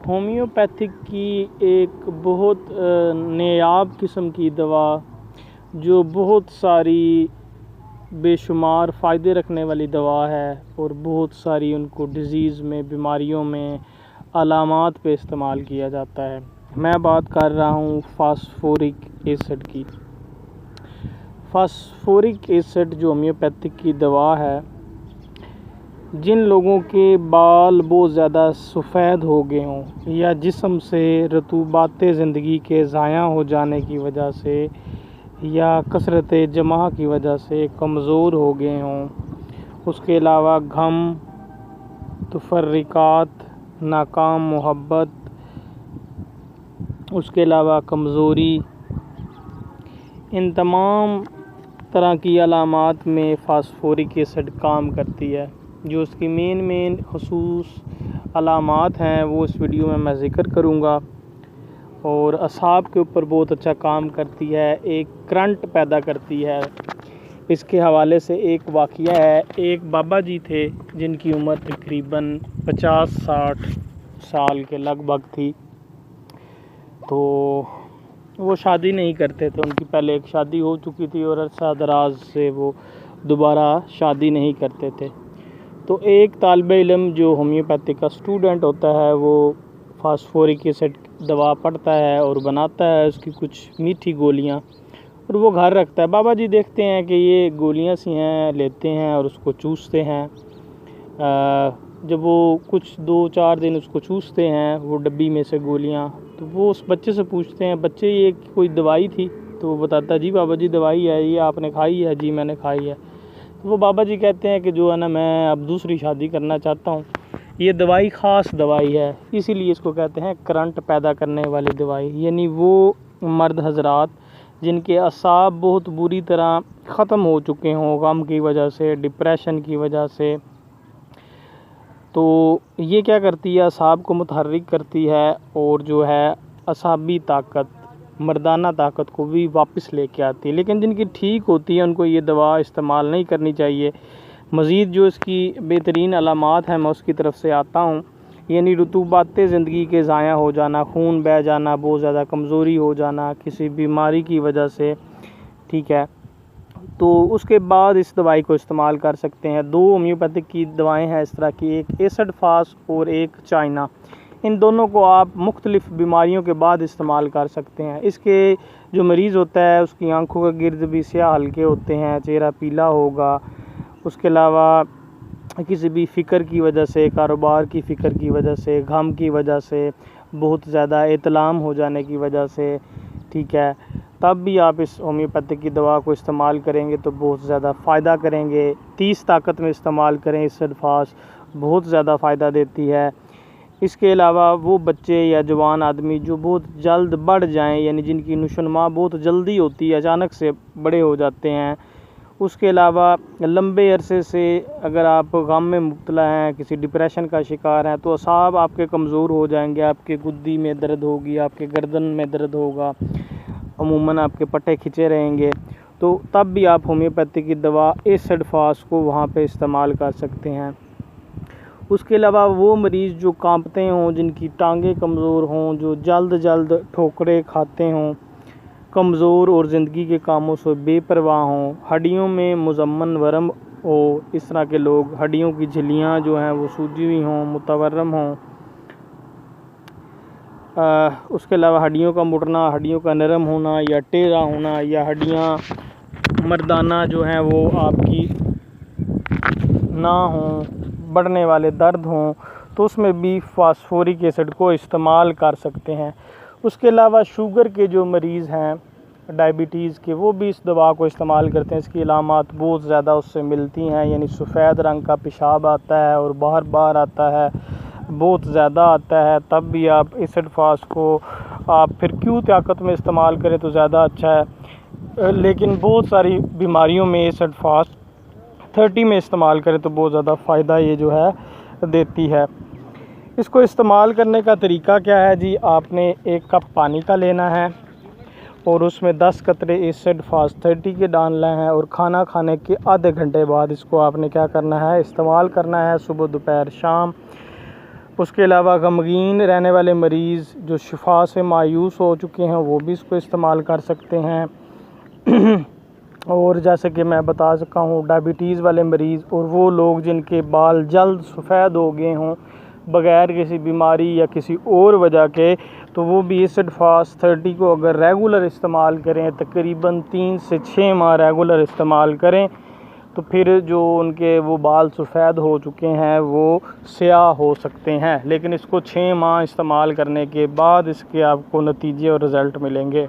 Homeopathic की एक बहुत नायाब किस्म की दवा जो बहुत सारी बेशुमार फ़ायदे रखने वाली दवा है और बहुत सारी उनको डिज़ीज़ में, बीमारियों में, अलामात पे इस्तेमाल किया जाता है। मैं बात कर रहा हूँ फास्फोरिक एसिड की। फास्फोरिक एसिड जो होम्योपैथिक की दवा है, जिन लोगों के बाल बहुत ज़्यादा सफ़ेद हो गए हों या जिस्म से रतूबात ज़िंदगी के ज़ाया हो जाने की वजह से या कसरत जमा की वजह से कमज़ोर हो गए हों, उसके अलावा गम, तफर्रिकात, नाकाम मोहब्बत, उसके अलावा कमज़ोरी, इन तमाम तरह की अलामात में फ़ास्फोरिक एसिड काम करती है। जो उसकी मेन ख़ुसूस अलामात हैं वो इस वीडियो में मैं ज़िक्र करूँगा। और असाब के ऊपर बहुत अच्छा काम करती है, एक करंट पैदा करती है। इसके हवाले से एक वाक़या है। एक बाबा जी थे जिनकी उम्र तकरीबन 50-60 साल के लगभग थी। तो वो शादी नहीं करते थे, उनकी पहले एक शादी हो चुकी थी और अरसा दराज से वो दोबारा शादी नहीं करते थे। तो एक तालिब इल्म जो होम्योपैथिक का स्टूडेंट होता है वो फास्फोरिक एसिड दवा पढ़ता है और बनाता है उसकी कुछ मीठी गोलियां और वो घर रखता है। बाबा जी देखते हैं कि ये गोलियां सी हैं, लेते हैं और उसको चूसते हैं। जब वो कुछ 2-4 दिन उसको चूसते हैं वो डब्बी में से गोलियां, तो वो उस बच्चे से पूछते हैं, बच्चे ये कोई दवाई थी? तो वो बताता है, जी बाबा जी दवाई है, ये आपने खाई है? जी मैंने खाई है। तो वो बाबा जी कहते हैं कि जो है ना, मैं अब दूसरी शादी करना चाहता हूँ, ये दवाई ख़ास दवाई है, इसीलिए इसको कहते हैं करंट पैदा करने वाली दवाई। यानी वो मर्द हजरात जिनके असाब बहुत बुरी तरह ख़त्म हो चुके हों गम की वजह से, डिप्रेशन की वजह से, तो ये क्या करती है, असाब को मुतहर्रिक करती है और जो है असाबी ताकत, मर्दाना ताकत को भी वापस लेके आती है। लेकिन जिनकी ठीक होती है उनको ये दवा इस्तेमाल नहीं करनी चाहिए। मज़ीद जो इसकी बेहतरीन अलामात हैं मैं उसकी तरफ से आता हूँ। यानी रतूबात ज़िंदगी के ज़ाया हो जाना, खून बह जाना, बहुत ज़्यादा कमज़ोरी हो जाना किसी बीमारी की वजह से, ठीक है। तो उसके बाद इस दवाई को इस्तेमाल कर सकते हैं। 2 होम्योपैथिक की दवाएं हैं इस तरह की, एक एसिड फास और एक चाइना। इन दोनों को आप मुख्तलिफ़ बीमारियों के बाद इस्तेमाल कर सकते हैं। इसके जो मरीज़ होता है उसकी आंखों के गिर्द भी स्याह हल्के होते हैं, चेहरा पीला होगा, उसके अलावा किसी भी फ़िक्र की वजह से, कारोबार की फ़िक्र की वजह से, गम की वजह से, बहुत ज़्यादा इतलाम हो जाने की वजह से, ठीक है, तब भी आप इस होम्योपैथिक की दवा को इस्तेमाल करेंगे तो बहुत ज़्यादा फ़ायदा करेंगे। 30 ताकत में इस्तेमाल करें, एसिड फास बहुत ज़्यादा फ़ायदा देती है। इसके अलावा वो बच्चे या जवान आदमी जो बहुत जल्द बढ़ जाएं, यानी जिनकी नुशनमा बहुत जल्दी होती है, अचानक से बड़े हो जाते हैं, उसके अलावा लंबे अरसे से अगर आप गम में मुब्तला हैं, किसी डिप्रेशन का शिकार हैं, तो असाब आपके कमज़ोर हो जाएंगे, आपके गुद्दी में दर्द होगी, आपके गर्दन में दर्द होगा, अमूमन आपके पट्टे खिंचे रहेंगे। तो तब भी आप होम्योपैथी की दवा एसिड फास को वहाँ पे इस्तेमाल कर सकते हैं। उसके अलावा वो मरीज़ जो कांपते हों, जिनकी टांगें कमज़ोर हों, जो जल्द ठोकरें खाते हों, कमज़ोर और ज़िंदगी के कामों से बेपरवाह हों, हड्डियों में मुज़म्मन वरम हो, इस तरह के लोग, हड्डियों की झिल्लियाँ जो हैं वो सूजी हुई हों, मुतवर्रम हों, उसके अलावा हड्डियों का मुड़ना, हड्डियों का नरम होना या टेढ़ा होना, या हड्डियाँ मर्दाना जो हैं वो आपकी ना हों, बढ़ने वाले दर्द हों, तो उसमें भी फास्फोरिक एसिड को इस्तेमाल कर सकते हैं। उसके अलावा शुगर के जो मरीज़ हैं, डायबिटीज़ के, वो भी इस दवा को इस्तेमाल करते हैं। इसकी अलामात बहुत ज़्यादा उससे मिलती हैं, यानी सफ़ेद रंग का पेशाब आता है और बार आता है, बहुत ज़्यादा आता है। तब भी आप एसिड फास को आप फिर क्यों ताकत में इस्तेमाल करें तो ज़्यादा अच्छा है, लेकिन बहुत सारी बीमारियों में एसिड फास 30 में इस्तेमाल करें तो बहुत ज़्यादा फ़ायदा ये जो है देती है। इसको इस्तेमाल करने का तरीका क्या है जी, आपने 1 कप पानी का लेना है और उसमें 10 कतरे एसिड फास 30 के डालना है और खाना खाने के आधे घंटे बाद इसको आपने क्या करना है, इस्तेमाल करना है, सुबह दोपहर शाम। उसके अलावा गमगीन रहने वाले मरीज़ जो शिफा से मायूस हो चुके हैं वो भी इसको इस्तेमाल कर सकते हैं। और जैसे कि मैं बता सका हूँ, डायबिटीज़ वाले मरीज़ और वो लोग जिनके बाल जल्द सफ़ेद हो गए हों बग़ैर किसी बीमारी या किसी और वजह के, तो वो भी एसिड फास्ट 30 को अगर रेगुलर इस्तेमाल करें, तकरीबन 3 से 6 माह रेगुलर इस्तेमाल करें, तो फिर जो उनके वो बाल सफ़ेद हो चुके हैं वो स्याह हो सकते हैं। लेकिन इसको 6 माह इस्तेमाल करने के बाद इसके आपको नतीजे और रिज़ल्ट मिलेंगे।